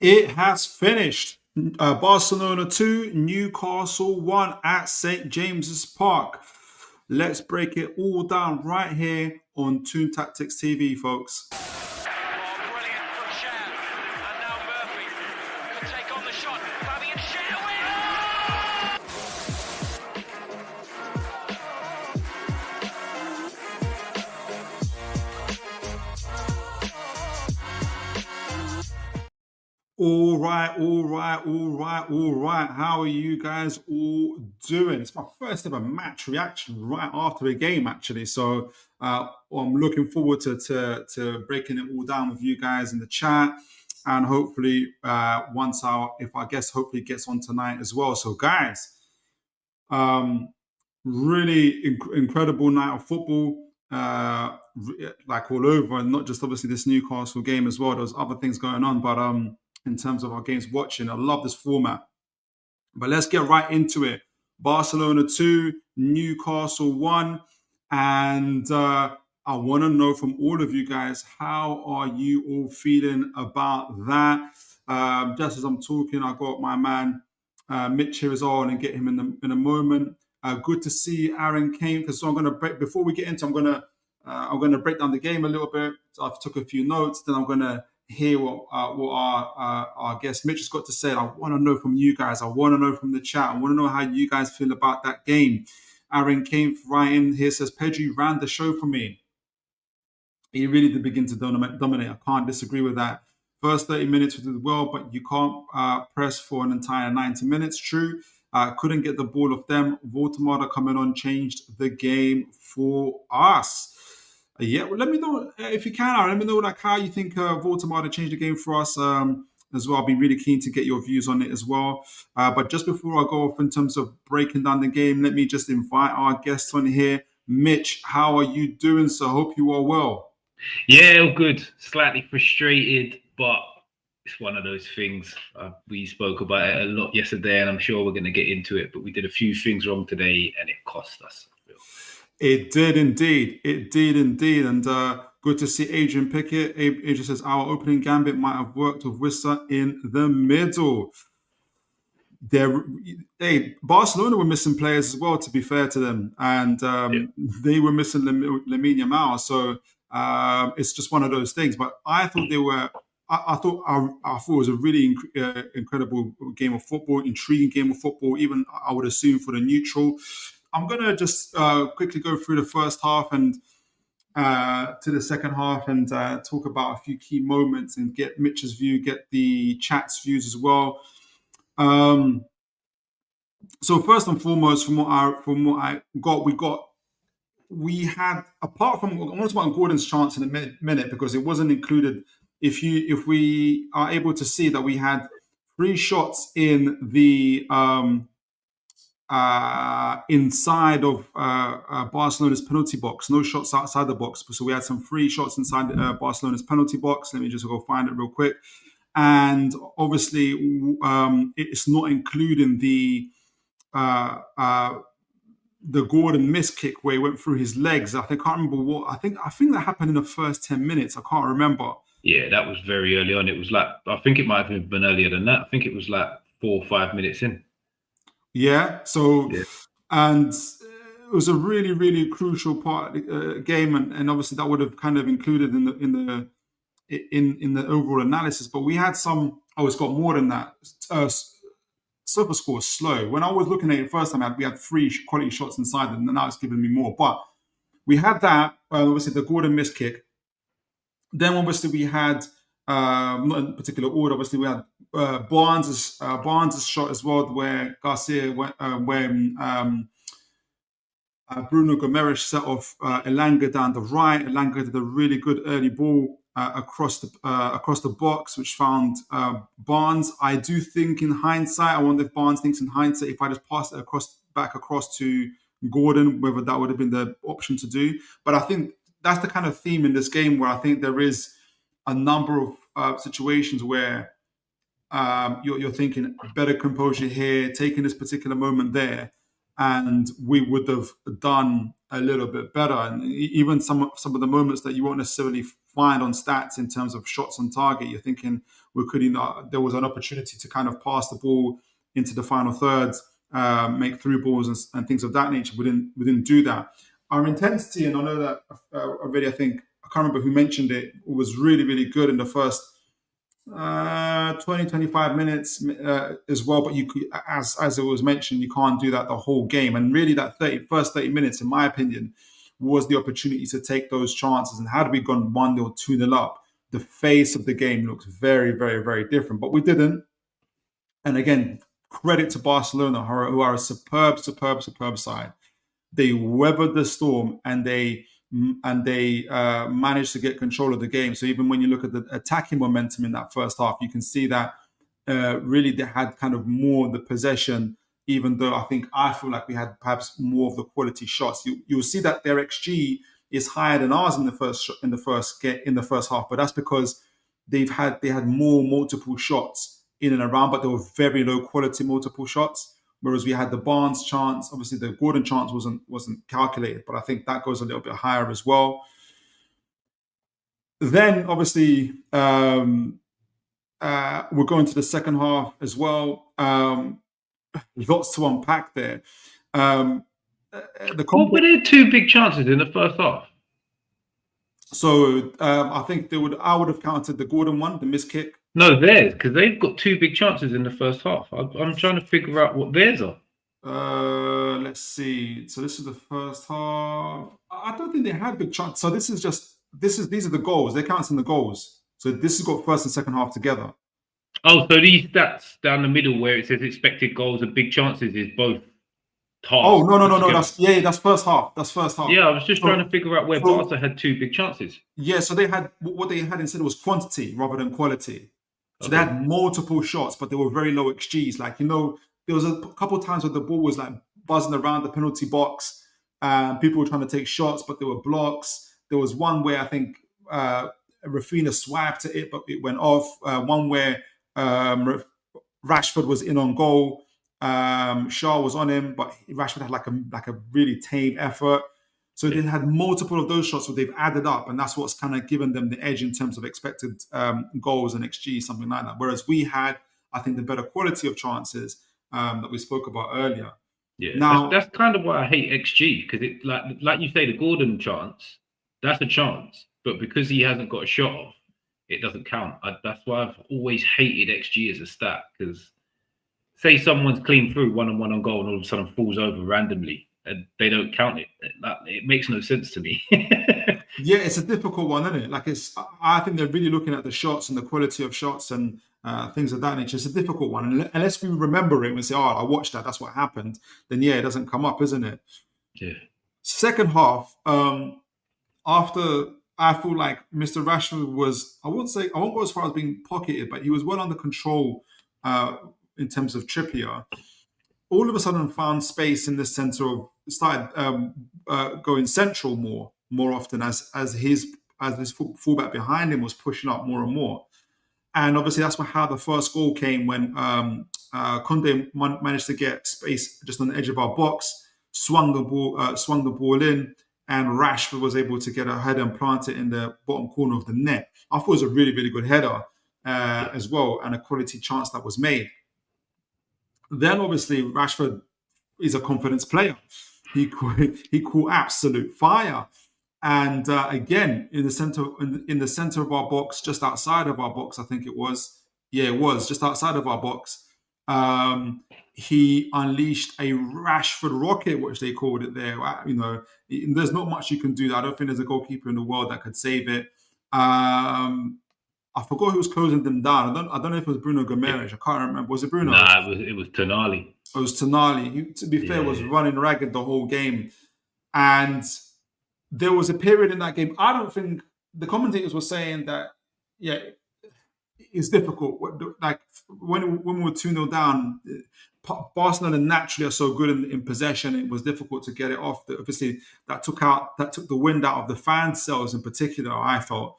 It has finished. Barcelona 2, Newcastle 1 at St. James's Park. Let's break it all down right here on Toon Tactics TV, folks. Oh, brilliant from Shaq. And now Murphy could take on the shot. Fabian Shaq All right, all right, all right, all right. How are you guys all doing? It's my first ever match reaction right after the game, actually. So I'm looking forward to breaking it all down with you guys in the chat, and hopefully once our guest hopefully gets on tonight as well. So guys, um, really incredible night of football. Like all over, and not just obviously this Newcastle game as well. There's other things going on, but in terms of our games watching, I love this format. But let's get right into it. Barcelona 2, Newcastle 1, and I want to know from all of you guys, how are you all feeling about that? Just as I'm talking, I got my man Mitch here as well, and get him in a moment. Good to see Aaron Kane. So I'm going to break before we get into. I'm going to break down the game a little bit. So I've took a few notes. Then I'm going to hear what our guest Mitch has got to say. I want to know from you guys. I want to know from the chat. I want to know how you guys feel about that game. Aaron Kane Ryan here says Pedri ran the show for me. He really did begin to dominate. I can't disagree with that. First 30 minutes did well, but you can't press for an entire 90 minutes. True. Couldn't get the ball off them. Votamada coming on changed the game for us. Yeah, well, let me know if you can. Let me know like how you think Votamada changed the game for us as well. I'll be really keen to get your views on it as well. But just before I go off in terms of breaking down the game, let me just invite our guests on here. Mitch, how are you doing? So hope you are well. Yeah, all good. Slightly frustrated, but it's one of those things. We spoke about it a lot yesterday, and I'm sure we're going to get into it. But we did a few things wrong today, and it cost us. It did indeed. It did indeed. And good to see Adrian Pickett. Adrian says our opening gambit might have worked with Wissa in the middle. Barcelona were missing players as well, to be fair to them, and they were missing Lamine Yamal. So it's just one of those things. But I thought they were. I thought it was a really incredible game of football, intriguing game of football. Even I would assume for the neutral. I'm gonna just quickly go through the first half and to the second half and talk about a few key moments and get Mitch's view, get the chat's views as well. So first and foremost, from what I got, we had, apart from, I want to talk about Gordon's chance in a minute because it wasn't included. If we are able to see that we had 3 shots in the inside of Barcelona's penalty box, no shots outside the box. So we had some 3 shots inside Barcelona's penalty box. Let me just go find it real quick. And obviously, it's not including the Gordon missed kick where he went through his legs. I can't remember what. I think that happened in the first 10 minutes. I can't remember. Yeah, that was very early on. It was like, I think it might have been earlier than that. I think it was like 4 or 5 minutes in. Yeah. So, and it was a really, really crucial part of the game, and obviously that would have kind of included in the overall analysis. But we had some. Oh, it's got more than that. Super score is slow. When I was looking at it first time, we had 3 quality shots inside, and now it's giving me more. But we had that. Obviously, the Gordon missed kick. Then obviously we had not in particular order. Obviously we had Barnes' shot as well, where Garcia went when Bruno Gomes set off Elanga down the right. Elanga did a really good early ball across the box, which found Barnes. I do think in hindsight, I wonder if Barnes thinks in hindsight, if I just passed it back across to Gordon, whether that would have been the option to do. But I think that's the kind of theme in this game where I think there is a number of situations where you're thinking better composure here, taking this particular moment there, and we would have done a little bit better. And even some of the moments that you won't necessarily behind on stats in terms of shots on target. You're thinking there was an opportunity to kind of pass the ball into the final thirds, make through balls and things of that nature. We didn't do that. Our intensity, and I know that already. I think I can't remember who mentioned it. Was really, really good in the first 20, 25 minutes as well. But you could, as it was mentioned, you can't do that the whole game. And really, that first 30 minutes, in my opinion, was the opportunity to take those chances. And had we gone 1-0, 2-0 up, the face of the game looks very, very, very different. But we didn't. And again, credit to Barcelona, who are a superb side. They weathered the storm and they managed to get control of the game. So even when you look at the attacking momentum in that first half, you can see that really they had kind of more of the possession, even though I feel like we had perhaps more of the quality shots. You'll see that their XG is higher than ours in the first half, but that's because they had more multiple shots in and around, but they were very low quality multiple shots. Whereas we had the Barnes chance, obviously the Gordon chance wasn't calculated, but I think that goes a little bit higher as well. Then obviously we're going to the second half as well. Lots to unpack there. What were there two big chances in the first half? So I think I would have counted the Gordon one, the missed kick. No, theirs, because they've got two big chances in the first half. I'm trying to figure out what theirs are. Let's see. So this is the first half. I don't think they had big chances. So these are the goals. They're counting the goals. So this has got first and second half together. Oh, so these stats down the middle where it says expected goals and big chances is both half. Oh no. That's first half. Yeah, I was just trying to figure out where Barca had two big chances. Yeah, so they had what they had instead was quantity rather than quality. So they had multiple shots, but they were very low XGs. Like, there was a couple of times where the ball was like buzzing around the penalty box. People were trying to take shots, but there were blocks. There was one where I think Rafinha swiped at it, but it went off. One where Rashford was in on goal. Shaw was on him, but Rashford had like a really tame effort. So they had multiple of those shots where they've added up, and that's what's kind of given them the edge in terms of expected goals and XG, something like that. Whereas we had, I think, the better quality of chances that we spoke about earlier. Yeah, now that's kind of why I hate XG, because it like you say, the Gordon chance, that's a chance, but because he hasn't got a shot off, it doesn't count. That's why I've always hated XG as a stat, because say someone's clean through 1-on-1 on goal and all of a sudden falls over randomly, and they don't count it. It makes no sense to me. Yeah, it's a difficult one, isn't it? I think they're really looking at the shots and the quality of shots and things of that nature. It's a difficult one. And unless we remember it and say, I watched that, that's what happened, then yeah, it doesn't come up, isn't it? Yeah. Second half, after I feel like Mr. Rashford was, I won't go as far as being pocketed, but he was well under control in terms of Trippier. All of a sudden found space in the centre of, started going central more often as his fullback behind him was pushing up more and more. And obviously that's how the first goal came, when Conde managed to get space just on the edge of our box, swung the ball in, and Rashford was able to get a header and plant it in the bottom corner of the net. I thought it was a really, really good header as well, and a quality chance that was made. Then obviously Rashford is a confidence player. He caught absolute fire, and again in the center of our box, just outside of our box, I think it was. Yeah, it was just outside of our box. He unleashed a Rashford rocket, which they called it there. There's not much you can do. I don't think there's a goalkeeper in the world that could save it. I forgot who was closing them down. I don't know if it was Bruno Gomes. I can't remember. Was it Bruno? Nah, it was Tonali. It was Tonali. He, to be fair, was running ragged the whole game. And there was a period in that game, I don't think the commentators were saying that, yeah, it's difficult. Like when we were 2-0 down, Barcelona naturally are so good in possession. It was difficult to get it off. Obviously, that took the wind out of the fan cells in particular, I felt.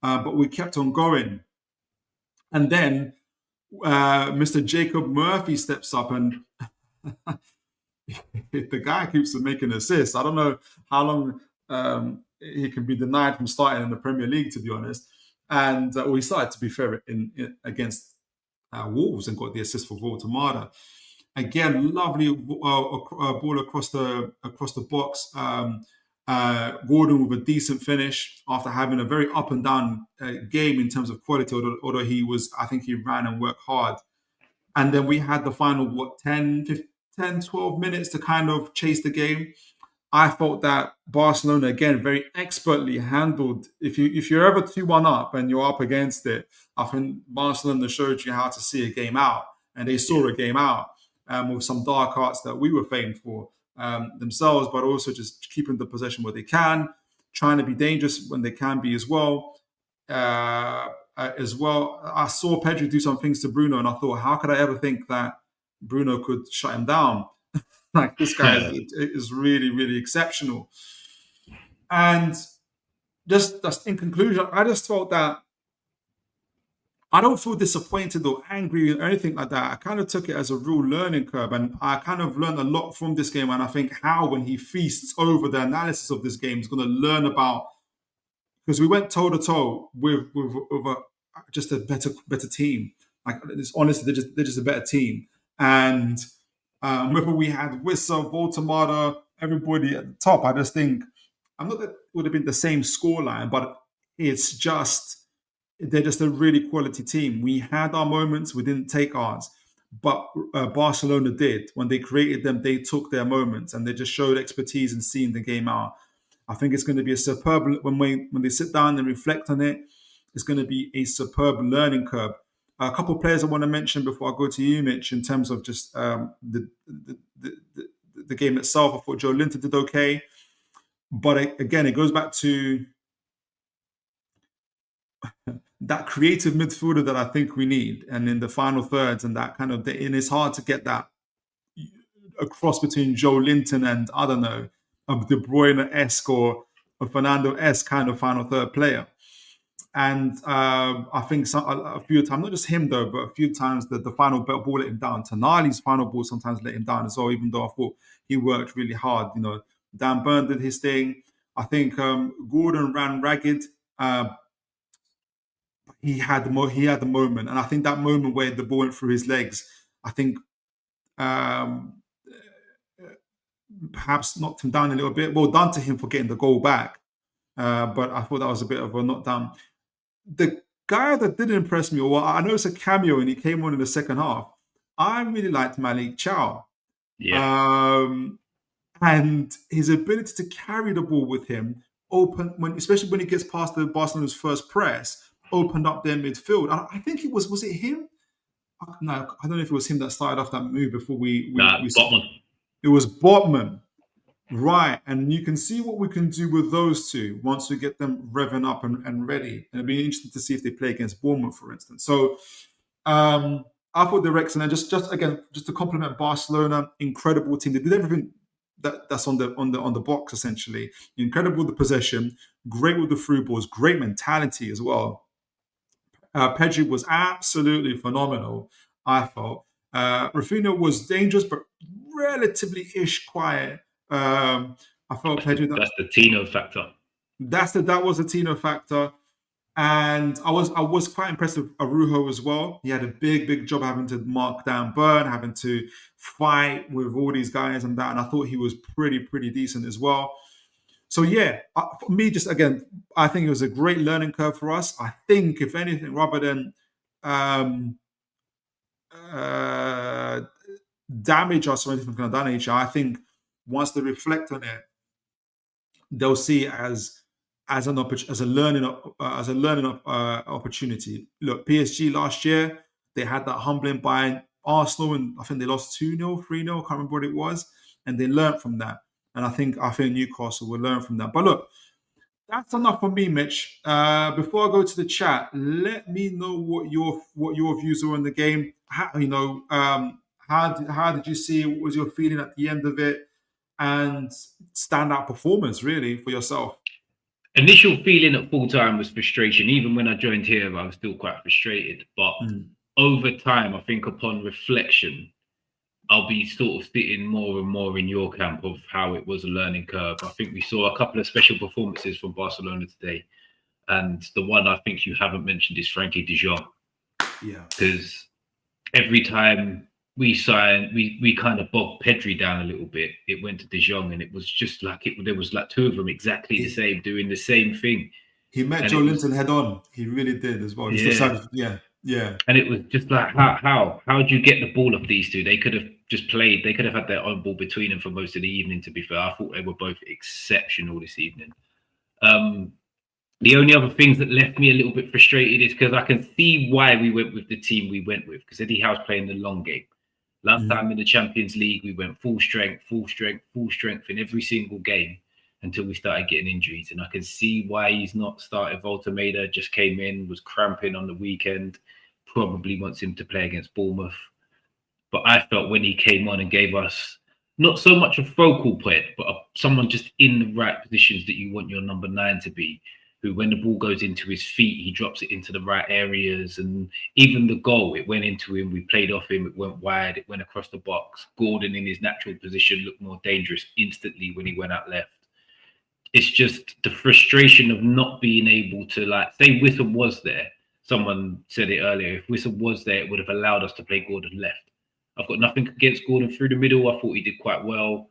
But we kept on going. And then Mr. Jacob Murphy steps up, and the guy keeps making assists. I don't know how long he can be denied from starting in the Premier League, to be honest. And he started, to be fair, against Wolves and got the assist for Voltemada. Again, lovely ball across the box. Gordon with a decent finish after having a very up and down game in terms of quality, although I think he ran and worked hard. And then we had the final, 10, 12 minutes to kind of chase the game. I thought that Barcelona, again, very expertly handled. If you're ever 2-1 up and you're up against it, I think Barcelona showed you how to see a game out, and they saw a game out with some dark arts that we were famed for themselves, but also just keeping the possession where they can, trying to be dangerous when they can be as well. I saw Pedri do some things to Bruno, and I thought, how could I ever think that Bruno could shut him down? Like, this guy is really, really exceptional. And just in conclusion, I just felt that I don't feel disappointed or angry or anything like that. I kind of took it as a real learning curve, and I kind of learned a lot from this game. And I think how, when he feasts over the analysis of this game, he's going to learn about, because we went toe to toe with just a better team. Like, it's honestly, they're just a better team. And whether we had Wissa, Voltemada, everybody at the top, I just think, I'm not that it would have been the same scoreline, but it's just, they're just a really quality team. We had our moments, we didn't take ours, but Barcelona did. When they created them, they took their moments, and they just showed expertise in seeing the game out. I think it's going to be a superb, when they sit down and reflect on it, it's going to be a superb learning curve. A couple of players I want to mention before I go to you, Mitch, in terms of just the game itself. I thought Joe Linton did okay. But again, it goes back to that creative midfielder that I think we need. And in the final thirds, and that kind of, and it's hard to get that across between Joe Linton and, I don't know, a De Bruyne-esque or a Fernando-esque kind of final third player. And I think a few times, not just him though, but a few times the final ball let him down. Tonali's final ball sometimes let him down as well, even though I thought he worked really hard. You know, Dan Burn did his thing. I think Gordon ran ragged. He had the moment, and I think that moment where the ball went through his legs, I think perhaps knocked him down a little bit. Well done to him for getting the goal back, but I thought that was a bit of a knockdown. The guy that did impress me, or I know it's a cameo and he came on in the second half, I really liked Malik Chow. Yeah. And his ability to carry the ball with him, especially when he gets past the Barcelona's first press, opened up their midfield. I think it was it him? No, I don't know if it was him that started off that move before we Botman. It was Botman. Right, and you can see what we can do with those two once we get them revving up and ready. And it'll be interesting to see if they play against Bournemouth, for instance. So I thought they're excellent. Just to compliment Barcelona, incredible team. They did everything that's on the box, essentially. Incredible with the possession, great with the through balls, great mentality as well. Pedri was absolutely phenomenal, I thought. Rafinha was dangerous, but relatively quiet. I felt Pedri. That's the Tino factor. That was a Tino factor, and I was quite impressed with Arujo as well. He had a big job having to mark down Burn, having to fight with all these guys and that, and I thought he was pretty decent as well. So yeah, for me, just again, I think it was a great learning curve for us. I think, if anything, rather than damage us or anything kind of that nature, I think once they reflect on it, they'll see it as a learning opportunity. Look, PSG last year, they had that humbling by Arsenal, and I think they lost 2-0, 3-0, I can't remember what it was, and they learned from that. And I think Newcastle will learn from that. But look, that's enough for me, Mitch. Before I go to the chat, let me know what your views are on the game. How did you see it? What was your feeling at the end of it? And standout performance, really, for yourself? Initial feeling at full time was frustration. Even when I joined here, I was still quite frustrated. But over time, I think upon reflection, I'll be sort of sitting more and more in your camp of how it was a learning curve. I think we saw a couple of special performances from Barcelona today. And the one I think you haven't mentioned is Frankie de Jong. Yeah. Because every time we signed, we kind of bogged Pedri down a little bit. It went to de Jong, and it was just like there was like two of them exactly the same, doing the same thing. He met Joe Linton head on. He really did as well. Just decided, yeah. And it was just like, how do you get the ball off these two? They could have just played. They could have had their own ball between them for most of the evening. To be fair, I thought they were both exceptional this evening. The only other things that left me a little bit frustrated is because I can see why we went with the team we went with, because Eddie Howe's playing the long game. Last time in the Champions League, we went full strength in every single game until we started getting injuries. And I can see why he's not started. Voltemeda just came in, was cramping on the weekend, probably wants him to play against Bournemouth. But I felt when he came on and gave us not so much a focal point, but someone just in the right positions that you want your number 9 to be, who when the ball goes into his feet, he drops it into the right areas. And even the goal, it went into him. We played off him. It went wide. It went across the box. Gordon in his natural position looked more dangerous instantly when he went out left. It's just the frustration of not being able to, like, say Wissam was there. Someone said it earlier. If Wissam was there, it would have allowed us to play Gordon left. I've got nothing against Gordon through the middle. I thought he did quite well.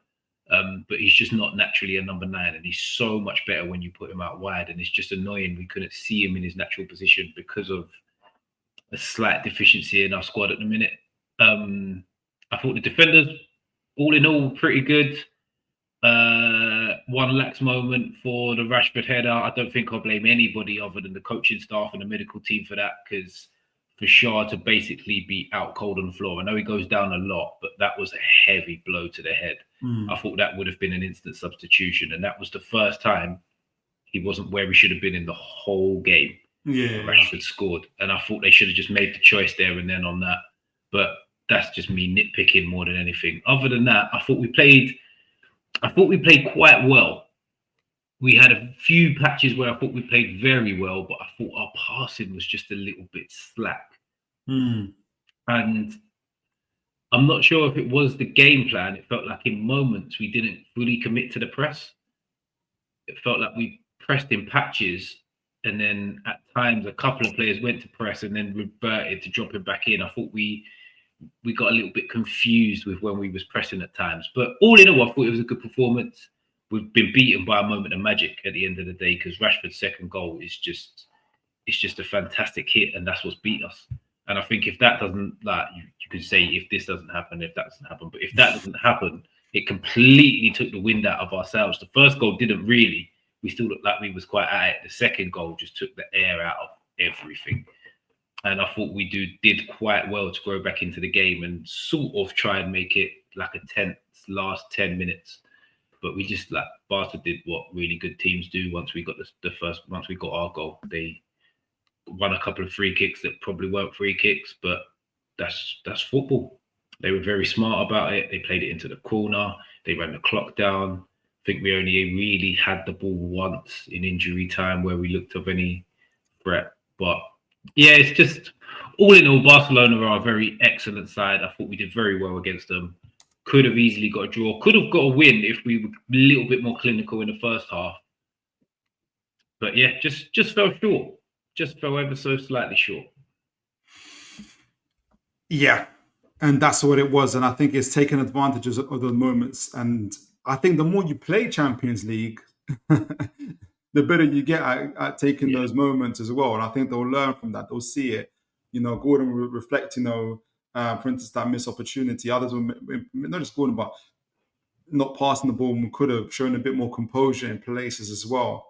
But he's just not naturally a number 9, and he's so much better when you put him out wide. And it's just annoying we couldn't see him in his natural position because of a slight deficiency in our squad at the minute. I thought the defenders, all in all, pretty good. One lax moment for the Rashford header. I don't think I'll blame anybody other than the coaching staff and the medical team for that, because for Shaw to basically be out cold on the floor, I know he goes down a lot, but that was a heavy blow to the head. I thought that would have been an instant substitution, and that was the first time he wasn't where he should have been in the whole game. Rashford scored, and I thought they should have just made the choice there and then on that. But that's just me nitpicking more than anything. Other than that, I thought we played quite well. We had a few patches where I thought we played very well, but I thought our passing was just a little bit slack. And I'm not sure if it was the game plan. It felt like in moments we didn't fully commit to the press. It felt like we pressed in patches, and then at times a couple of players went to press and then reverted to dropping back in. I thought we got a little bit confused with when we was pressing at times. But all in all, I thought it was a good performance. We've been beaten by a moment of magic at the end of the day, because Rashford's second goal is just a fantastic hit, and that's what's beat us. And I think if that doesn't, like, you could say if this doesn't happen, if that doesn't happen, but if that doesn't happen, it completely took the wind out of ourselves. The first goal didn't really. We still looked like we was quite at it. The second goal just took the air out of everything. And I thought we did quite well to grow back into the game and sort of try and make it like a tense last 10 minutes. But we just, like, Barca did what really good teams do once we got once we got our goal. They won a couple of free kicks that probably weren't free kicks, but that's football. They were very smart about it. They played it into the corner. They ran the clock down. I think we only really had the ball once in injury time where we looked of any threat. But yeah, it's just, all in all, Barcelona are a very excellent side. I thought we did very well against them. Could have easily got a draw. Could have got a win if we were a little bit more clinical in the first half. But yeah, just fell short. Just fell ever so slightly short. Yeah. And that's what it was. And I think it's taken advantage of those moments. And I think the more you play Champions League, the better you get at taking those moments as well. And I think they'll learn from that. They'll see it. Gordon will reflect, for instance, that missed opportunity. Others will, not just Gordon, but not passing the ball, could have shown a bit more composure in places as well.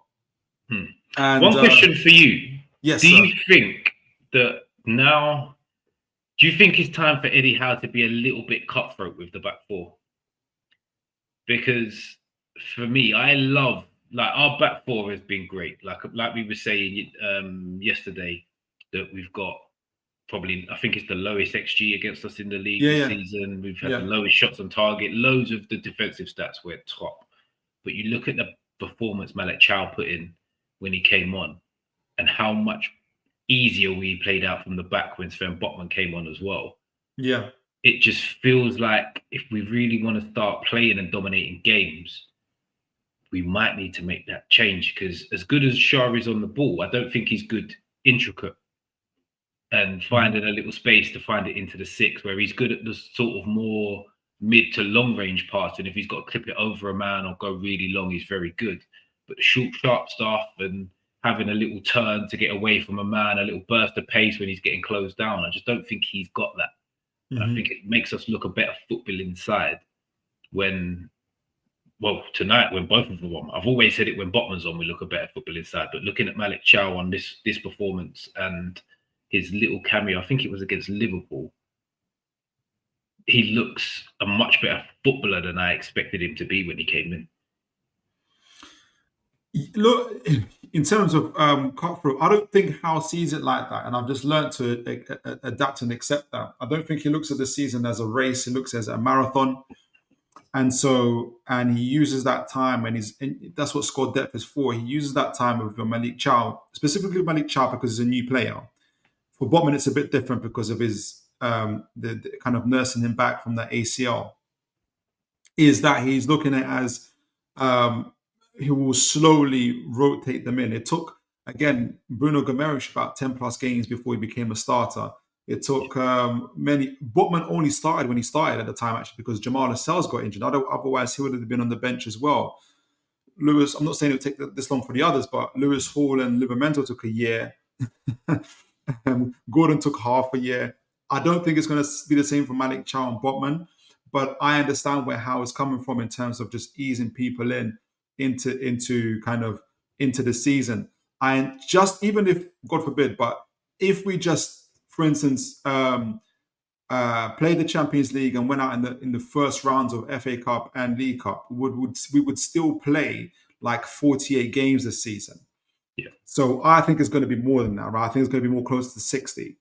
And one question for you. Yes, do you think that now, do you think it's time for Eddie Howe to be a little bit cutthroat with the back four? Because for me, I love, like, our back four has been great. Like we were saying yesterday, that we've got probably, I think it's the lowest XG against us in the league this season. We've had the lowest shots on target. Loads of the defensive stats were top. But you look at the performance Malik Chow put in when he came on, and how much easier we played out from the back when Sven Botman came on as well. Yeah. it just feels like if we really want to start playing and dominating games, we might need to make that change, because as good as Shah is on the ball, I don't think he's good intricate and finding a little space to find it into the six, where he's good at the sort of more mid to long range pass. And if he's got to clip it over a man or go really long, he's very good. But the short, sharp stuff and having a little turn to get away from a man, a little burst of pace when he's getting closed down, I just don't think he's got that. I think it makes us look a better football inside when, well, tonight when both of them are on. I've always said it, when Botman's on, we look a better football inside. But looking at Malik Chow on this performance and his little cameo, I think it was against Liverpool, he looks a much better footballer than I expected him to be when he came in. Look, in terms of cutthroat, I don't think Howe sees it like that, and I've just learned to adapt and accept that. I don't think he looks at the season as a race; he looks as a marathon, and he uses that time, and that's what squad depth is for. He uses that time with Malik Chow, specifically Malik Chow, because he's a new player. For Botman, it's a bit different because of his the kind of nursing him back from the ACL. Is that he's looking at as he will slowly rotate them in. It took, again, Bruno Gomes about 10 plus games before he became a starter. It took Botman only started when he started at the time, actually, because Jamal Lascelles got injured. Otherwise, he would have been on the bench as well. Lewis, I'm not saying it would take this long for the others, but Lewis Hall and Livramento took a year. Gordon took half a year. I don't think it's going to be the same for Malik Chow and Botman, but I understand where Howe is coming from in terms of just easing people into the season. And just, even if, God forbid, but if we just, for instance, played the Champions League and went out in the first rounds of FA Cup and League Cup, we would still play like 48 games this season. Yeah. So I think it's going to be more than that, right? I think it's going to be more close to 60.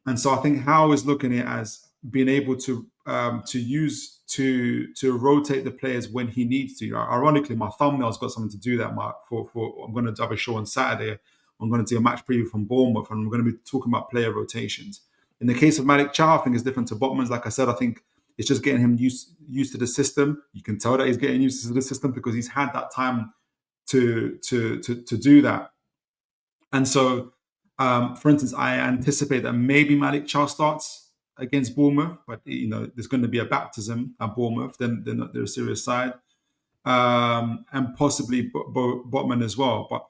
And so I think Howe is looking at it as being able to rotate the players when he needs to. Ironically, my thumbnail's got something to do that, Mark. For I'm going to have a show on Saturday. I'm going to do a match preview from Bournemouth, and I'm going to be talking about player rotations. In the case of Malik Chow, I think it's different to Botman's. Like I said, I think it's just getting him used to the system. You can tell that he's getting used to the system because he's had that time to do that. And so, for instance, I anticipate that maybe Malik Chow starts against Bournemouth, but there's going to be a baptism at Bournemouth. Then they're a serious side, and possibly Botman as well. But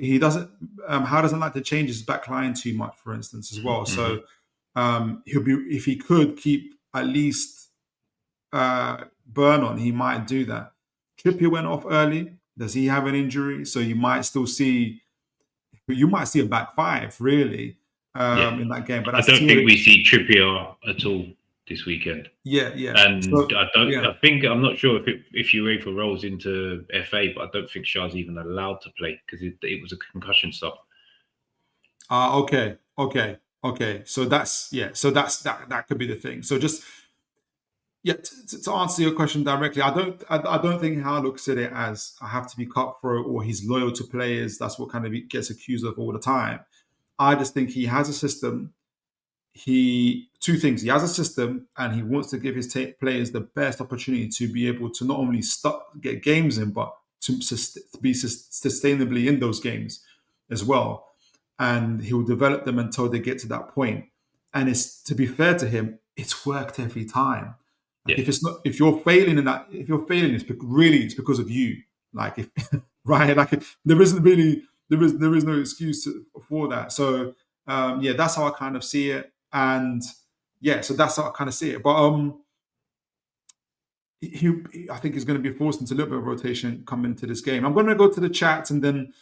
he doesn't. Howe doesn't like to change his back line too much, for instance, as well. So he'll be, if he could keep at least Burn on, he might do that. Trippier went off early. Does he have an injury? So you might see a back five really in that game. But I don't think we see Trippier at all this weekend. Yeah. And so, I think, I'm not sure if UEFA rolls into FA, but I don't think Shah's even allowed to play because it was a concussion stop. Okay. So that could be the thing. So just to answer your question directly, I don't think Howe looks at it as I have to be cutthroat or he's loyal to players. That's what kind of he gets accused of all the time. I just think he has a system. Two things. He has a system, and he wants to give his players the best opportunity to be able to not only get games in, but to be sustainably in those games as well. And he will develop them until they get to that point. And it's, to be fair to him, it's worked every time. Like if you're failing, it's because of you. Like there is no excuse for that. So that's how I kind of see it. And so that's how I kind of see it. But I think he's going to be forced into a little bit of rotation coming into this game. I'm going to go to the chats and then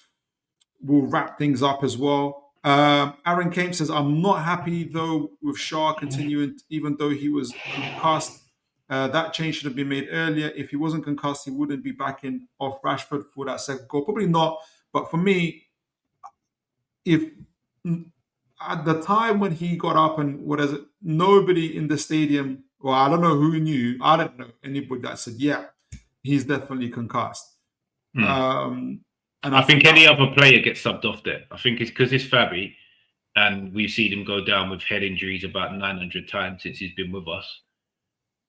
we'll wrap things up as well. Aaron Kane says, I'm not happy though with Shah continuing, even though he was concussed. That change should have been made earlier. If he wasn't concussed, he wouldn't be backing off Rashford for that second goal. Probably not. But for me, if at the time when he got up and nobody in the stadium, well, I don't know who knew. I don't know anybody that said, he's definitely concussed. And I think any other player gets subbed off there. I think it's because it's Fabi. and we've seen him go down with head injuries about 900 times since he's been with us.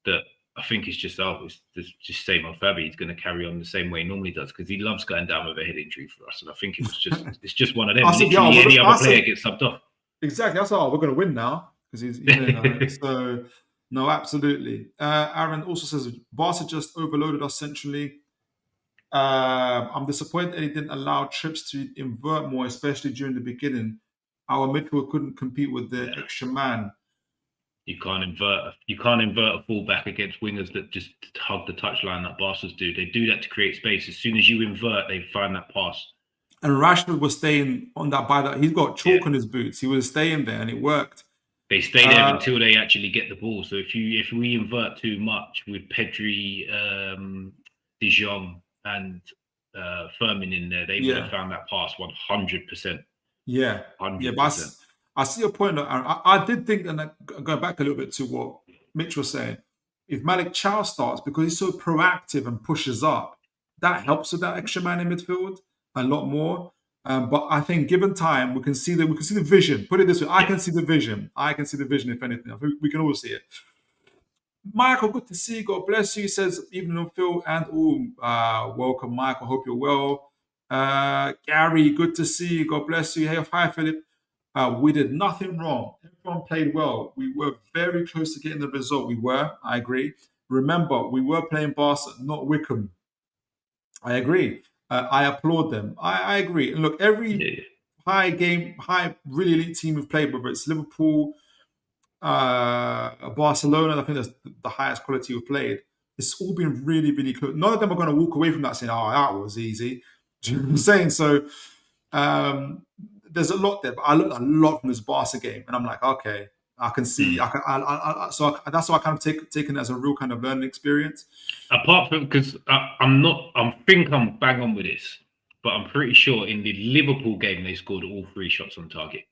That I think it's just it's just same old Fabi. He's going to carry on the same way he normally does because he loves going down with a head injury for us. And I think it's just one of them. Literally, any other player gets subbed off. Exactly. That's we're going to win now because he's so. No, absolutely. Aaron also says Barca just overloaded us centrally. I'm disappointed he didn't allow trips to invert more, especially during the beginning. Our midfield couldn't compete with the extra man. You can't invert a fullback against wingers that just hug the touchline that Barca's do. They do that to create space. As soon as you invert, they find that pass. And Rashford was staying on that he's got chalk on his boots. He was staying there, and it worked. They stay there until they actually get the ball. So if we invert too much with Pedri, De Jong, and Firmin in there, they would have found that pass 100%. Yeah, 100%. Yeah, but I see your point. I did think, and going back a little bit to what Mitch was saying, if Malik Chow starts because he's so proactive and pushes up, that helps with that extra man in midfield a lot more. But I think, given time, we can see the vision. Put it this way: I can see the vision. If anything, I think we can all see it. Michael, good to see you. God bless you. He says, evening, Phil and all. Welcome, Michael. Hope you're well. Gary, good to see you. God bless you. Hey, hi, Philip. We did nothing wrong. Everyone played well. We were very close to getting the result. We were. I agree. Remember, we were playing Barca, not Wickham. I agree. I applaud them. I agree. And look, every high really elite team we've played, whether it's Liverpool, Barcelona, I think that's the highest quality we've played. It's all been really, really close. None of them are going to walk away from that saying, "Oh, that was easy." Do you know what I'm saying? So there's a lot there. But I learned a lot from this Barca game, and I'm like, okay, I can see. So that's why I kind of taken it as a real kind of learning experience. Apart from because I think I'm bang on with this, but I'm pretty sure in the Liverpool game they scored all 3 shots on target.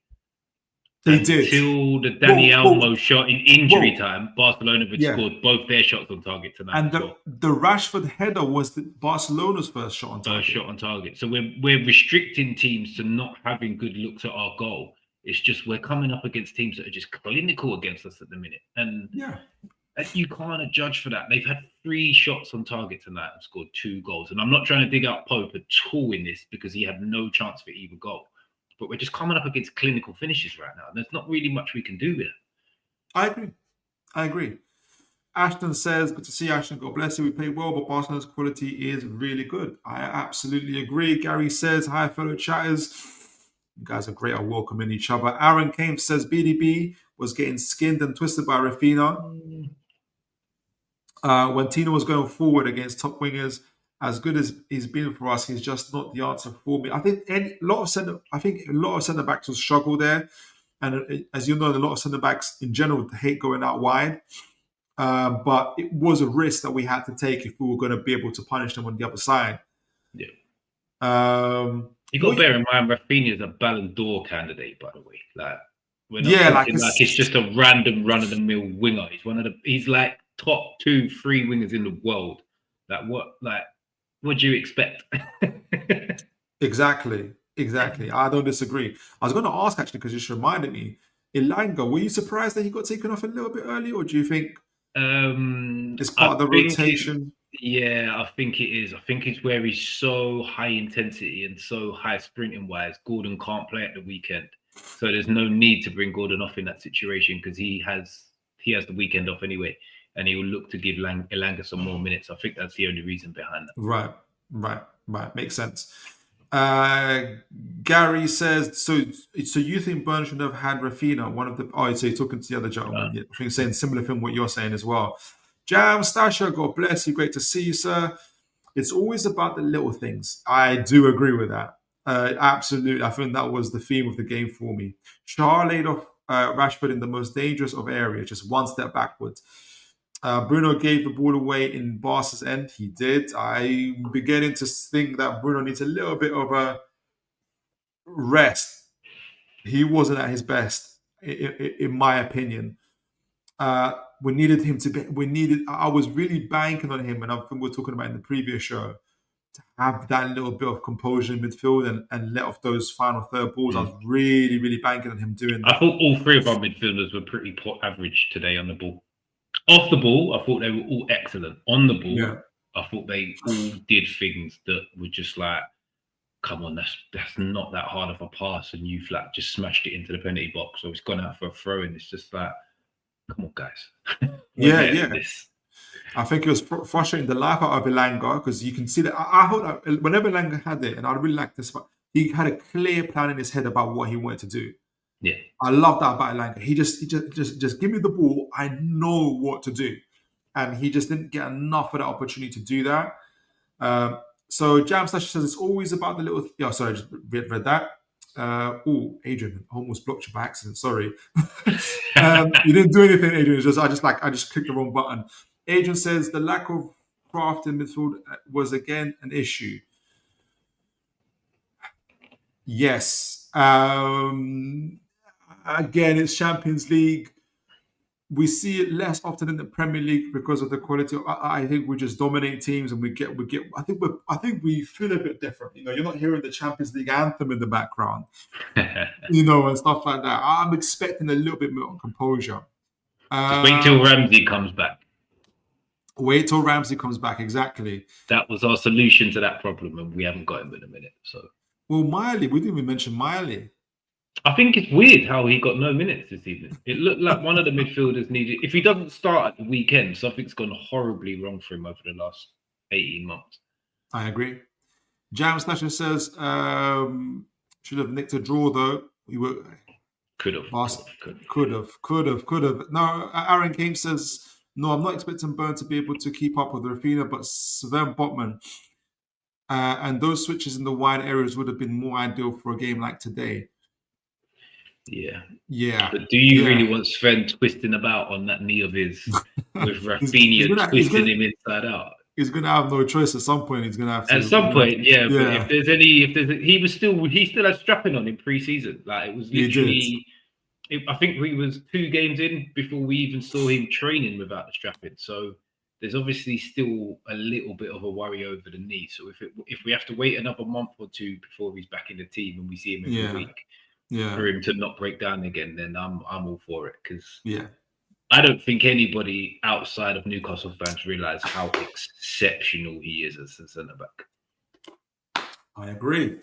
They did. Until the Dani Olmo shot in injury time, Barcelona had scored both their shots on target tonight. And the Rashford header was Barcelona's first shot on target. So we're restricting teams to not having good looks at our goal. It's just we're coming up against teams that are just clinical against us at the minute. And you can't judge for that. They've had 3 shots on target tonight and scored 2 goals. And I'm not trying to dig out Pope at all in this because he had no chance for either goal. But we're just coming up against clinical finishes right now. There's not really much we can do with it. I agree. Ashton says, good to see Ashton. God bless you. We played well, but Barcelona's quality is really good. I absolutely agree. Gary says, hi, fellow chatters. You guys are great at welcoming each other. Aaron Kame says, BDB was getting skinned and twisted by Rafinha. When Tino was going forward against top wingers, as good as he's been for us, he's just not the answer for me. I think a lot of centre backs will struggle there, and as you know, a lot of centre backs in general hate going out wide. But it was a risk that we had to take if we were going to be able to punish them on the other side. Yeah. You got to bear in mind, Rafinha is a Ballon d'Or candidate, by the way. It's just a random run-of-the-mill winger. He's like top 2-3 wingers in the world. What do you expect? Exactly. I don't disagree. I was going to ask, actually, because you just reminded me, Elanga, were you surprised that he got taken off a little bit early, or do you think it's part of the rotation? I think it is. I think it's where he's so high intensity and so high sprinting wise. Gordon can't play at the weekend. So there's no need to bring Gordon off in that situation because he has the weekend off anyway. And he will look to give Elanga some more minutes. I think that's the only reason behind that. Right. Makes sense. Gary says, so you think Burnley should have had Rafinha, one of the... Oh, so you're talking to the other gentleman. Yeah, I think saying similar thing what you're saying as well. Jam Stasha, God bless you. Great to see you, sir. It's always about the little things. I do agree with that. Absolutely. I think that was the theme of the game for me. Shah laid off Rashford in the most dangerous of areas, just one step backwards. Bruno gave the ball away in Barca's end. He did. I'm beginning to think that Bruno needs a little bit of a rest. He wasn't at his best, in my opinion. We needed him to be. I was really banking on him, and I think we were talking about in the previous show, to have that little bit of composure in midfield and let off those final third balls. I was really, really banking on him doing that. I thought all three of our midfielders were pretty poor average today on the ball. Off the ball, I thought they were all excellent. On the ball, I thought they all did things that were just like, come on, that's not that hard of a pass, and you flat just smashed it into the penalty box, or it's gone out for a throw, and it's just like, come on, guys. This. I think it was frustrating the life out of Elanga because you can see that. I thought that whenever Elanga had it, and I really like this, he had a clear plan in his head about what he wanted to do. Yeah, I love that about Elanga. He just give me the ball. I know what to do, and he just didn't get enough of that opportunity to do that. So Jam Slash says it's always about the little. Yeah, sorry, I just read that. Adrian, I almost blocked you by accident. Sorry, you didn't do anything, Adrian. It's just I just clicked the wrong button. Adrian says the lack of craft in midfield was again an issue. Yes. Again, it's Champions League. We see it less often in the Premier League because of the quality. I think we just dominate teams, and we get. I think we feel a bit different. You're not hearing the Champions League anthem in the background, and stuff like that. I'm expecting a little bit more composure. Just wait till Ramsey comes back. Wait till Ramsey comes back. Exactly. That was our solution to that problem, and we haven't got him in a minute. So, well, Miley, we didn't even mention Miley. I think it's weird how he got no minutes this evening. It looked like one of the midfielders needed. If he doesn't start at the weekend, something's gone horribly wrong for him over the last 18 months. I agree. Jam Slasher says should have nicked a draw though. Could have. No, Aaron Kane says no. I'm not expecting Burn to be able to keep up with Rafinha, but Sven Botman and those switches in the wide areas would have been more ideal for a game like today. Yeah. But do you really want Sven twisting about on that knee of his with Rafinha twisting him inside out? He's going to have no choice at some point. He's going to have to. At some point, yeah. But he still had strapping on in pre-season. Like it was literally. I think he was 2 games in before we even saw him training without the strapping. So there's obviously still a little bit of a worry over the knee. So if we have to wait another month or 2 before he's back in the team and we see him every week. For him to not break down again, then I'm all for it because I don't think anybody outside of Newcastle fans realise how exceptional he is as a centre back. I agree.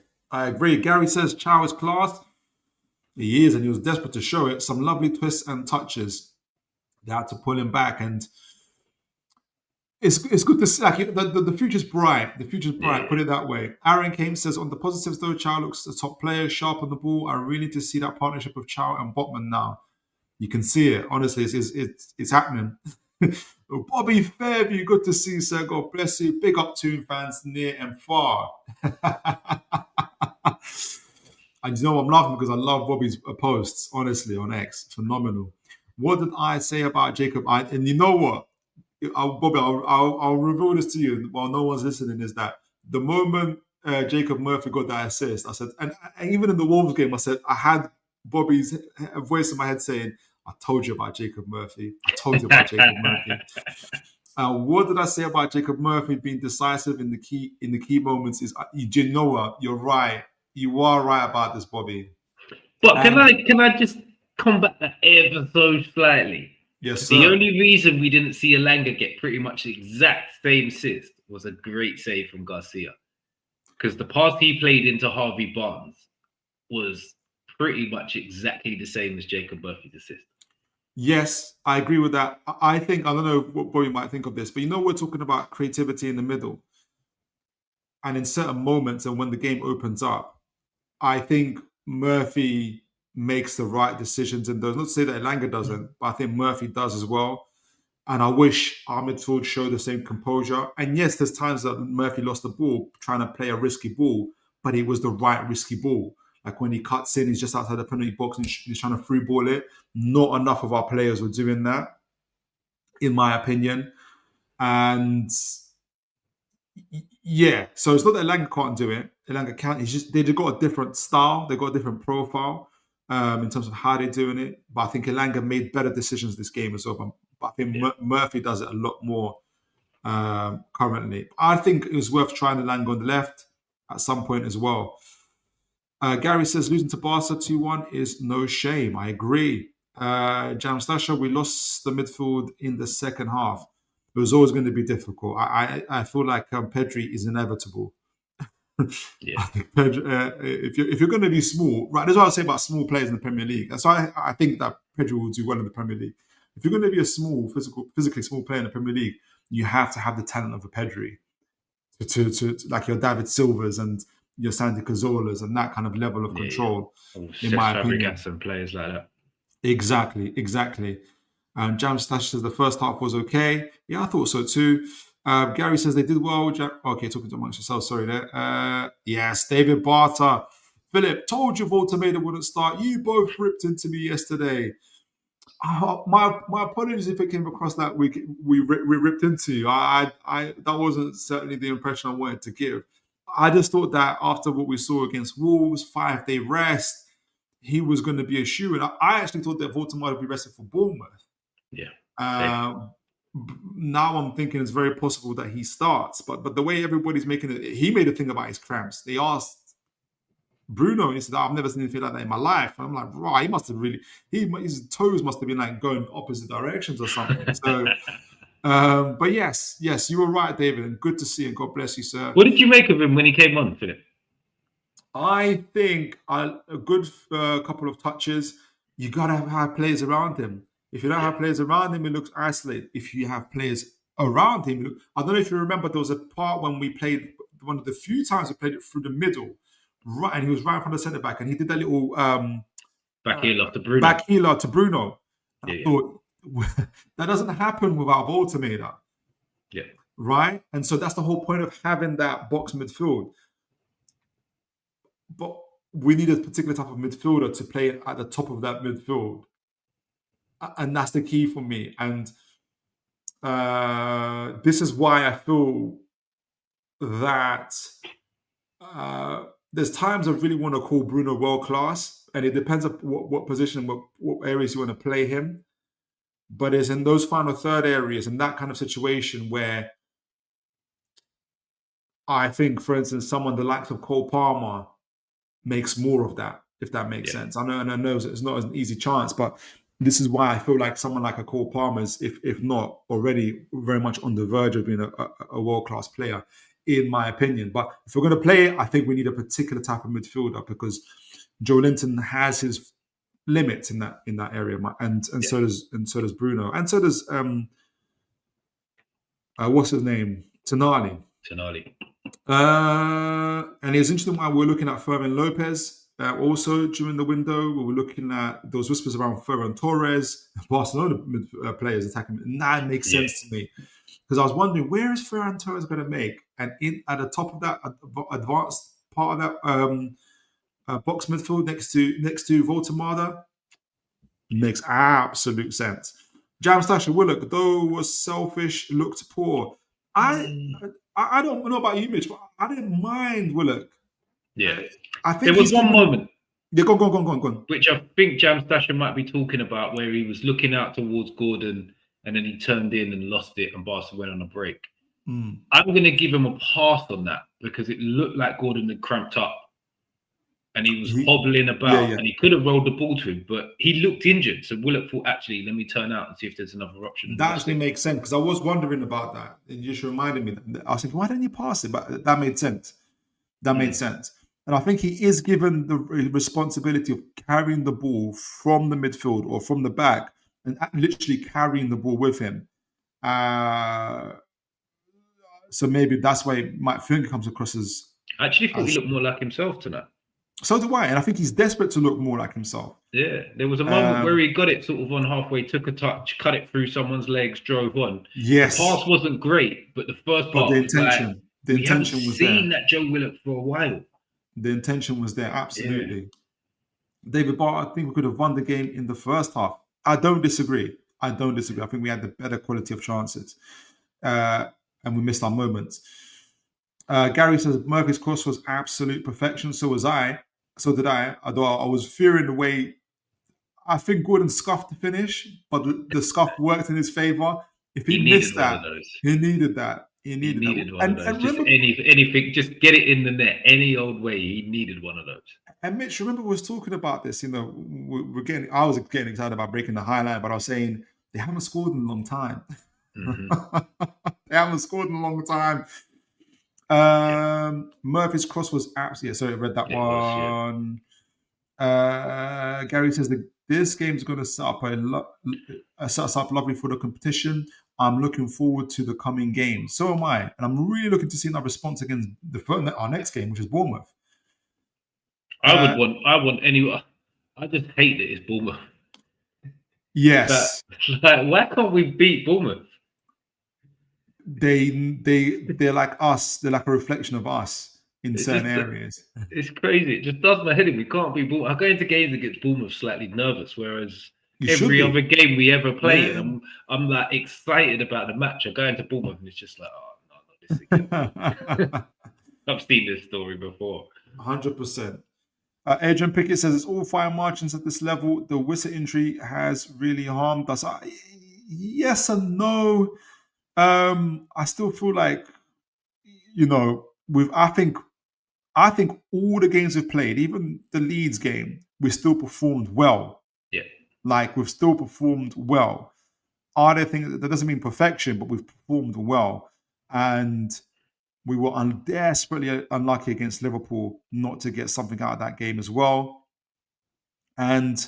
Gary says Chow is class. He is, and he was desperate to show it. Some lovely twists and touches. They had to pull him back, and it's good to see. Like, the future's bright. The future's bright. Put it that way. Aaron Kane says on the positives though, Chow looks a top player, sharp on the ball. I really need to see that partnership of Chow and Botman now. You can see it. Honestly, it's happening. Bobby Fairview, good to see, sir. God bless you. Big up Toon fans near and far. And you know I'm laughing because I love Bobby's posts. Honestly, on X, phenomenal. What did I say about Jacob? And you know what? Bobby, I'll reveal this to you while no one's listening, is that the moment Jacob Murphy got that assist, I said, and even in the Wolves game, I said, I had Bobby's voice in my head saying, I told you about Jacob Murphy. What did I say about Jacob Murphy being decisive in the key moments is, you know what? You're right. You are right about this, Bobby. But can I just combat that ever so slightly? Yes, sir. The only reason we didn't see Elanga get pretty much the exact same assist was a great save from Garcia. Because the pass he played into Harvey Barnes was pretty much exactly the same as Jacob Murphy's assist. Yes, I agree with that. I think, I don't know what Bobby might think of this, but we're talking about creativity in the middle. And in certain moments and when the game opens up, I think Murphy makes the right decisions in those. Not to say that Elanga doesn't, but I think Murphy does as well. And I wish our midfield showed the same composure. And yes, there's times that Murphy lost the ball trying to play a risky ball, but it was the right risky ball. Like when he cuts in, he's just outside the penalty box and he's trying to free ball it. Not enough of our players were doing that, in my opinion. And yeah, so it's not that Elanga can't do it. Elanga can't. They just got a different style. They got a different profile in terms of how they're doing it. But I think Elanga made better decisions this game as well. But I think Murphy does it a lot more currently. I think it was worth trying to land on the left at some point as well. Gary says losing to Barca 2-1 is no shame. I agree. Jam Stasher, we lost the midfield in the second half. It was always going to be difficult. I feel like Pedri is inevitable. Yeah. I think Pedri, if you're going to be small, right? That's what I say about small players in the Premier League. That's why I think that Pedri will do well in the Premier League. If you're going to be a small, physically small player in the Premier League, you have to have the talent of a Pedri to like your David Silvers and your Santi Cazorlas and that kind of level of control. In my opinion, and players like that. Exactly. Jam Stash says the first half was okay. Yeah, I thought so too. Gary says they did well. Okay, talking amongst yourselves. Sorry there. Yes, David Barter. Philip, told you Voltameda wouldn't start. You both ripped into me yesterday. My apologies if it came across that we ripped into you. I that wasn't certainly the impression I wanted to give. I just thought that after what we saw against Wolves, 5-day rest, he was going to be a shoe. And I actually thought that Voldemort would be rested for Bournemouth. Yeah. Now I'm thinking it's very possible that he starts. But the way everybody's making it, he made a thing about his cramps. They asked Bruno, and he said, I've never seen anything like that in my life. And I'm like, right, he must have really, his toes must have been like going opposite directions or something. So, but yes, you were right, David, and good to see you. God bless you, sir. What did you make of him when he came on, Philip? I think a good couple of touches. You got to have players around him. If you don't have players around him, it looks isolated. If you have players around him, I don't know if you remember, there was a part when we played, one of the few times we played it through the middle, right, and he was right in front of the centre back, and he did that little back heel to Bruno. Back healer to Bruno. I thought that doesn't happen without Voltameda. Yeah. Right? And so that's the whole point of having that box midfield. But we need a particular type of midfielder to play at the top of that midfield. And that's the key for me. And this is why I feel that there's times I really want to call Bruno world class, and it depends on what position, what areas you want to play him. But it's in those final third areas, in that kind of situation, where I think, for instance, someone the likes of Cole Palmer makes more of that, if that makes sense. I know it's not an easy chance, but this is why I feel like someone like a Cole Palmer is, if not already, very much on the verge of being a world-class player, in my opinion. But if we're going to play, I think we need a particular type of midfielder, because Joe Linton has his limits in that area, and so does Bruno, and so does what's his name, Tonali. And it was interesting why we're looking at Fermin Lopez. Also, during the window, we were looking at those whispers around Ferran Torres, Barcelona players attacking. And that makes sense to me, because I was wondering, where is Ferran Torres going to make? And at the top of that advanced part of that box midfield next to Voltamada, makes absolute sense. Jam Stasher Willock, though was selfish, looked poor. I don't know about you, Mitch, but I didn't mind Willock. Yeah. I think there was one moment. Yeah, go on. Which I think Jam Stasher might be talking about, where he was looking out towards Gordon and then he turned in and lost it and Barca went on a break. I'm going to give him a pass on that, because it looked like Gordon had cramped up and he was hobbling about and he could have rolled the ball to him, but he looked injured. So Willock thought, actually, let me turn out and see if there's another option. That actually makes sense, because I was wondering about that. And you just reminded me. I was thinking, why didn't you pass it? But that made sense. Made sense. And I think he is given the responsibility of carrying the ball from the midfield or from the back and literally carrying the ball with him. So maybe that's why he might think it comes across as... I actually thought he looked more like himself tonight. So do I. And I think he's desperate to look more like himself. Yeah. There was a moment where he got it sort of on halfway, took a touch, cut it through someone's legs, drove on. Yes. The pass wasn't great, but the first part, the intention. The intention was there. We haven't seen that Joe Willock for a while. The intention was there, absolutely. Yeah. David Barr, I think we could have won the game in the first half. I don't disagree. I think we had the better quality of chances. And we missed our moments. Gary says Murphy's cross was absolute perfection. So was I. So did I. Although I was fearing the way... I think Gordon scuffed the finish, but the scuff worked in his favour. If He he needed missed one of that, those. he needed that. He He needed that. needed one of And those. Just remember, anything, just get it in the net any old way. He needed one of those. and Mitch, remember we was talking about this. We're getting. I was getting excited about breaking the highlight, but I was saying they haven't scored in a long time. Hmm. They haven't scored in a long time. Yeah, Murphy's cross was absolutely. Yeah, sorry, I read that it was. Yeah, one. Gary says that this game's going to set us up lovely for the competition. I'm looking forward to the coming game. So am I, and I'm really looking to see our response against our next game, which is Bournemouth. I would want. I want anyone. I just hate that it's Bournemouth. That, Yes, like, why can't we beat Bournemouth? they're like us. They're like a reflection of us in It's certain just areas. it's crazy. It just does my head in. We can't beat Bournemouth. I go into games against Bournemouth slightly nervous, whereas You should every other be, game we ever play, and man. I'm like excited about the match. I go into Bournemouth and it's just like, oh no, not this again. I've seen this story before. 100%. Adrian Pickett says it's all fine margins at this level. The Wissa injury has really harmed us. Yes and no. I still feel like with I think all the games we've played, even the Leeds game, we still performed well. Yeah. Like we've still performed well. Are there things that doesn't mean perfection, but we've performed well, and we were desperately unlucky against Liverpool not to get something out of that game as well. And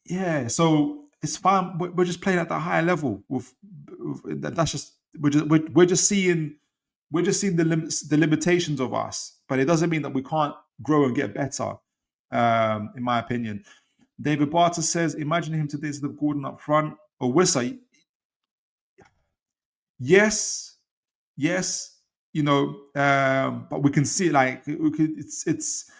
yeah, so it's fine. We're just playing at that higher level. That's just we're just seeing the limitations of us, but it doesn't mean that we can't grow and get better. In my opinion, David Barter says, "Imagine him today instead of Gordon up front or Wissa." Yes, yes, but we can see like it's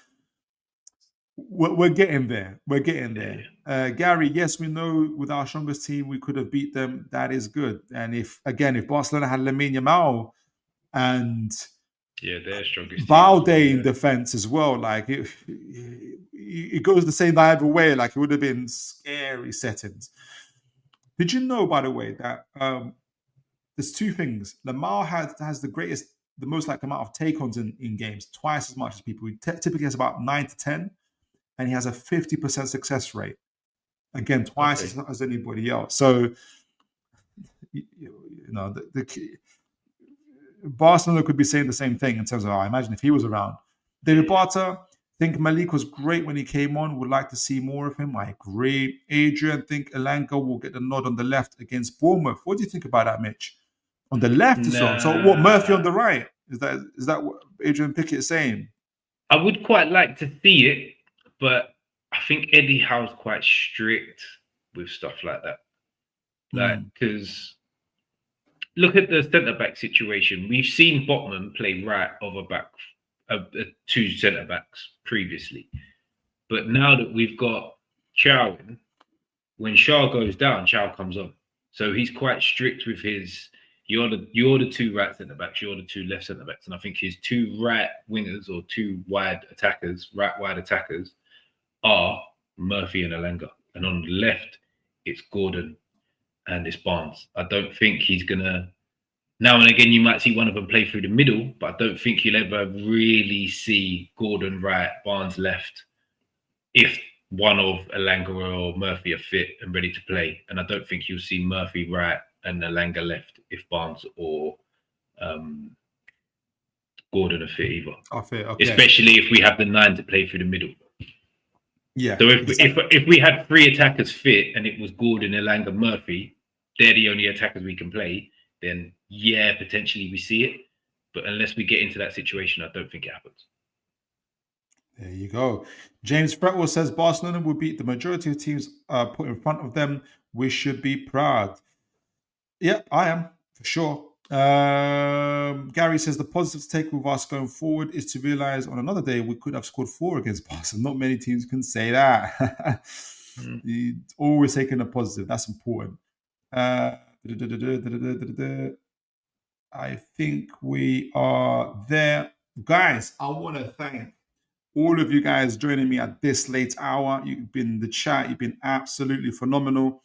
we're getting there. We're getting there. Gary, yes, we know with our strongest team we could have beat them. That is good. And if Barcelona had Lamine Yamal and Their strongest team as well. Balde in defense as well, like it goes the same either way. Like it would have been scary settings. Did you know, by the way, that there's two things. Lamar has the most like amount of take-ons in games, twice as much as people. He typically has about 9 to 10, and he has a 50% success rate. Again, twice as anybody else. So, Barcelona could be saying the same thing in terms of, I imagine if he was around. David Barter, think Malik was great when he came on. Would like to see more of him. I agree. Adrian, think Elanga will get the nod on the left against Bournemouth. What do you think about that, Mitch? On the left as well. So what, Murphy on the right? Is that what Adrian Pickett is saying? I would quite like to see it, but I think Eddie Howe's quite strict with stuff like that. Like, because look at the centre-back situation. We've seen Botman play right of a back, two centre-backs previously. But now that we've got Chow in, when Shaw goes down, Chow comes on. So he's quite strict with his, you're the two right centre-backs, you're the two left centre-backs. And I think his two right wingers or two wide attackers, right wide attackers, are Murphy and Elanga. And on the left, it's Gordon and it's Barnes. I don't think he's going to... Now and again, you might see one of them play through the middle, but I don't think you'll ever really see Gordon right, Barnes left, if one of Elanga or Murphy are fit and ready to play. And I don't think you'll see Murphy right and Elanga left if Barnes or Gordon are fit either. Okay. Especially if we have the 9 to play through the middle. Yeah. So if we had 3 attackers fit and it was Gordon, Elanga, Murphy, they're the only attackers we can play, then yeah, potentially we see it. But unless we get into that situation, I don't think it happens. There you go. James Fretwell says Barcelona will beat the majority of teams put in front of them. We should be proud. Yeah, I am, for sure. Gary says the positive to take with us going forward is to realize on another day we could have scored 4 against Barcelona. Not many teams can say that. Always taking a positive. That's important. I think we are there. Guys, I want to thank all of you guys joining me at this late hour. You've been in the chat. You've been absolutely phenomenal.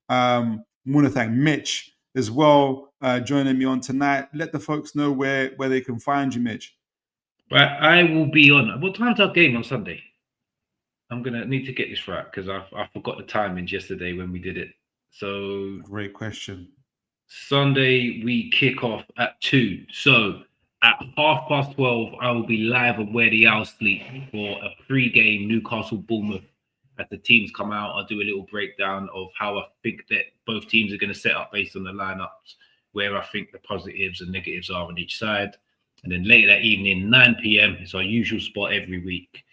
I want to thank Mitch as well, joining me on tonight. Let the folks know where they can find you, Mitch. Right, I will be on. What time's our game on Sunday? I'm gonna need to get this right because I forgot the timings yesterday when we did it. So Great question. Sunday we kick off at 2. So at 12:30, I will be live on Where the Owls Sleep for a pre-game Newcastle Bournemouth. As the teams come out, I'll do a little breakdown of how I think that both teams are going to set up based on the lineups, where I think the positives and negatives are on each side. And then later that evening, 9 p.m. is our usual spot every week.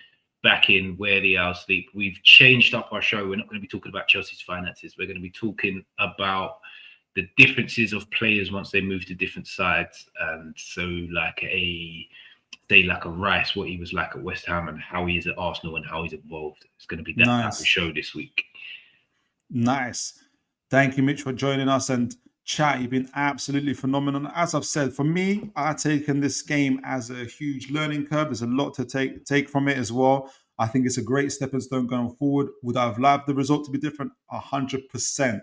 Back in Where the Owls Sleep. We've changed up our show. We're not going to be talking about Chelsea's finances. We're going to be talking about the differences of players once they move to different sides. And so like a Rice, what he was like at West Ham and how he is at Arsenal and how he's evolved. It's going to be that type of show this week. Nice. Thank you, Mitch, for joining us. And chat, you've been absolutely phenomenal. As I've said, for me, I've taken this game as a huge learning curve. There's a lot to take from it as well. I think it's a great stepping stone going forward. Would I have loved the result to be different? 100%.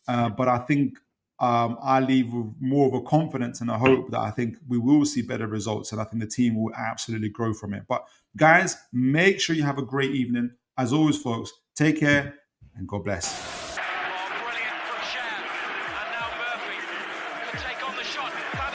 But I think I leave with more of a confidence and a hope that I think we will see better results, and I think the team will absolutely grow from it. But guys, make sure you have a great evening. As always, folks, take care and God bless.